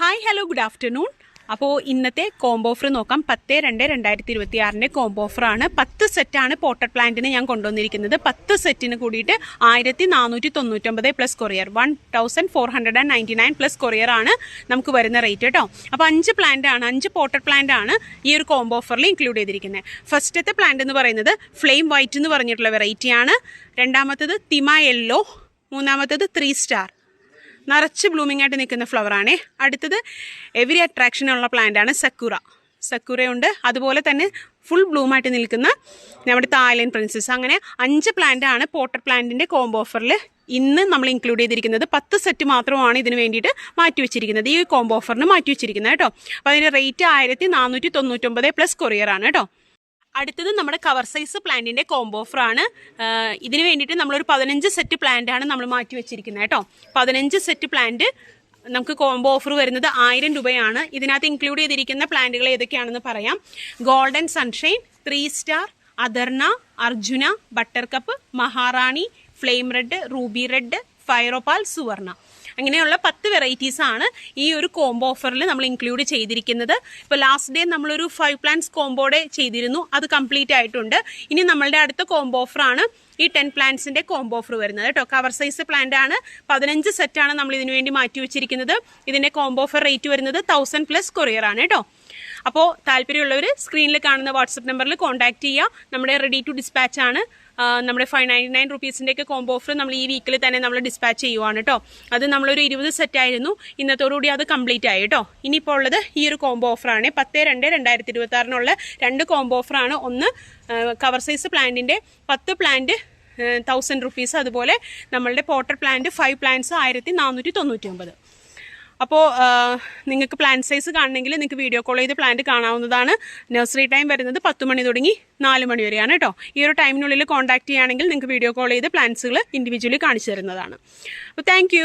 Hi hello good afternoon. അപ്പോൾ ഇന്നത്തെ combo offer നോക്കാം. 10/2/2026 കോംബോ ഓഫറാണ്. 10 സെറ്റാണ് പോട്ടർ പ്ലാന്റിന് ഞാൻ കൊണ്ടുവന്നിരിക്കുന്നത്. 10 സെറ്റിന് കൂടിയിട്ട് 1499 പ്ലസ് കൊറിയർ, 1499 പ്ലസ് കൊറിയർ ആണ് നമുക്ക് വരുന്ന റേറ്റ് കേട്ടോ. അപ്പോൾ 5 പ്ലാന്റ് ആണ്, 5 പോട്ടർ പ്ലാന്റ് ആണ് ഈ ഒരു കോംബോ ഓഫറിൽ ഇൻക്ലൂഡ് ചെയ്തിരിക്കുന്നത്. ഫസ്റ്റത്തെ പ്ലാന്റ് എന്ന് പറയുന്നത് ഫ്ലെയിം വൈറ്റ് എന്ന് പറഞ്ഞിട്ടുള്ള വെറൈറ്റിയാണ്. രണ്ടാമത്തത് തിമ യെല്ലോ, മൂന്നാമത്തത് 3 സ്റ്റാർ, നിറച്ച് ബ്ലൂമിംഗ് ആയിട്ട് നിൽക്കുന്ന ഫ്ലവറാണ്. അടുത്തത് എവരി അട്രാക്ഷനുള്ള പ്ലാന്റ് ആണ് സക്കുറയുണ്ട്. അതുപോലെ തന്നെ ഫുൾ ബ്ലൂമായിട്ട് നിൽക്കുന്ന നമ്മുടെ തായ്ലൻഡ് പ്രിൻസസ്. അങ്ങനെ 5 പ്ലാന്റ് ആണ് പോട്ടർ പ്ലാന്റിൻ്റെ കോംബോ ഓഫറിൽ ഇന്ന് നമ്മൾ ഇൻക്ലൂഡ് ചെയ്തിരിക്കുന്നത്. 10 സെറ്റ് മാത്രമാണ് ഇതിന് വേണ്ടിയിട്ട് മാറ്റി വെച്ചിരിക്കുന്നത്, ഈ കോംബോ ഓഫറിന് മാറ്റി വെച്ചിരിക്കുന്നത് കേട്ടോ. അപ്പോൾ അതിൻ്റെ റേറ്റ് 1499 പ്ലസ് കൊറിയർ ആണ് കേട്ടോ. അടുത്തത് നമ്മുടെ കവർ സൈസ് പ്ലാന്റിൻ്റെ കോംബോ ഓഫറാണ്. ഇതിന് വേണ്ടിയിട്ട് നമ്മളൊരു 15 സെറ്റ് പ്ലാന്റ് ആണ് നമ്മൾ മാറ്റി വെച്ചിരിക്കുന്നത് കേട്ടോ. 15 സെറ്റ് പ്ലാന്റ് നമുക്ക് കോംബോ ഓഫർ വരുന്നത് 1000 രൂപയാണ്. ഇതിനകത്ത് ഇൻക്ലൂഡ് ചെയ്തിരിക്കുന്ന പ്ലാന്റുകൾ ഏതൊക്കെയാണെന്ന് പറയാം. ഗോൾഡൻ സൺഷൈൻ, 3 സ്റ്റാർ, അദർന, Arjuna, buttercup, Maharani, flame red, ruby red, fire opal, Suvarna, അങ്ങനെയുള്ള 10 വെറൈറ്റീസാണ് ഈ ഒരു കോംബോ ഓഫറിൽ നമ്മൾ ഇൻക്ലൂഡ് ചെയ്തിരിക്കുന്നത്. ഇപ്പോൾ ലാസ്റ്റ് ഡേ നമ്മളൊരു 5 പ്ലാന്റ്സ് കോംബോടെ ചെയ്തിരുന്നു, അത് കംപ്ലീറ്റ് ആയിട്ടുണ്ട്. ഇനി നമ്മളുടെ അടുത്ത കോംബോ ഓഫറാണ് ഈ 10 പ്ലാന്റ്സിൻ്റെ കോംബോ ഓഫർ വരുന്നത് കേട്ടോ. കവർ സൈസ് പ്ലാന്റ് ആണ്, 15 സെറ്റാണ് നമ്മൾ ഇതിനു വേണ്ടി മാറ്റി വെച്ചിരിക്കുന്നത്. ഇതിൻ്റെ കോംബോ ഓഫർ റേറ്റ് വരുന്നത് 1000 പ്ലസ് കൊറിയർ ആണ് കേട്ടോ. അപ്പോൾ താല്പര്യമുള്ളവർ സ്ക്രീനിൽ കാണുന്ന വാട്സപ്പ് നമ്പറിൽ കോൺടാക്ട് ചെയ്യുക. നമ്മുടെ റെഡി ടു ഡിസ്പാച്ച് ആണ്. നമ്മുടെ 599 റുപ്പീസിൻ്റെയൊക്കെ കോംബോ ഓഫർ നമ്മൾ ഈ വീക്കിൽ തന്നെ നമ്മൾ ഡിസ്പാച്ച് ചെയ്യുവാണ് കേട്ടോ. അത് നമ്മളൊരു 20 സെറ്റ് ആയിരുന്നു, ഇന്നത്തോടുകൂടി അത് കംപ്ലീറ്റ് ആയി കേട്ടോ. ഇനിയിപ്പോൾ ഉള്ളത് ഈ ഒരു കോംബോ ഓഫറാണ്. 10/2/2026 2 കോംബോ ഓഫറാണ്. ഒന്ന് കവർ സൈസ് പ്ലാന്റിൻ്റെ 10 പ്ലാന്റ് 1000 റുപ്പീസ്, അതുപോലെ നമ്മളുടെ പോട്ടർ പ്ലാന്റ് 5 പ്ലാന്റ്സ് 1499. അപ്പോൾ നിങ്ങൾക്ക് പ്ലാന്റ് സൈസ് കാണണമെങ്കിൽ നിങ്ങൾക്ക് വീഡിയോ കോൾ ചെയ്ത് പ്ലാന്റ് കാണാവുന്നതാണ്. നഴ്സറി ടൈം വരുന്നത് 10 മണി തുടങ്ങി 4 മണി വരെയാണ് കേട്ടോ. ഈ ഒരു ടൈമിനുള്ളിൽ കോൺടാക്ട് ചെയ്യുകയാണെങ്കിൽ നിങ്ങൾക്ക് വീഡിയോ കോൾ ചെയ്ത് പ്ലാന്റ്സുകൾ ഇൻഡിവിജ്വലി കാണിച്ചു തരുന്നതാണ്. അപ്പോൾ താങ്ക്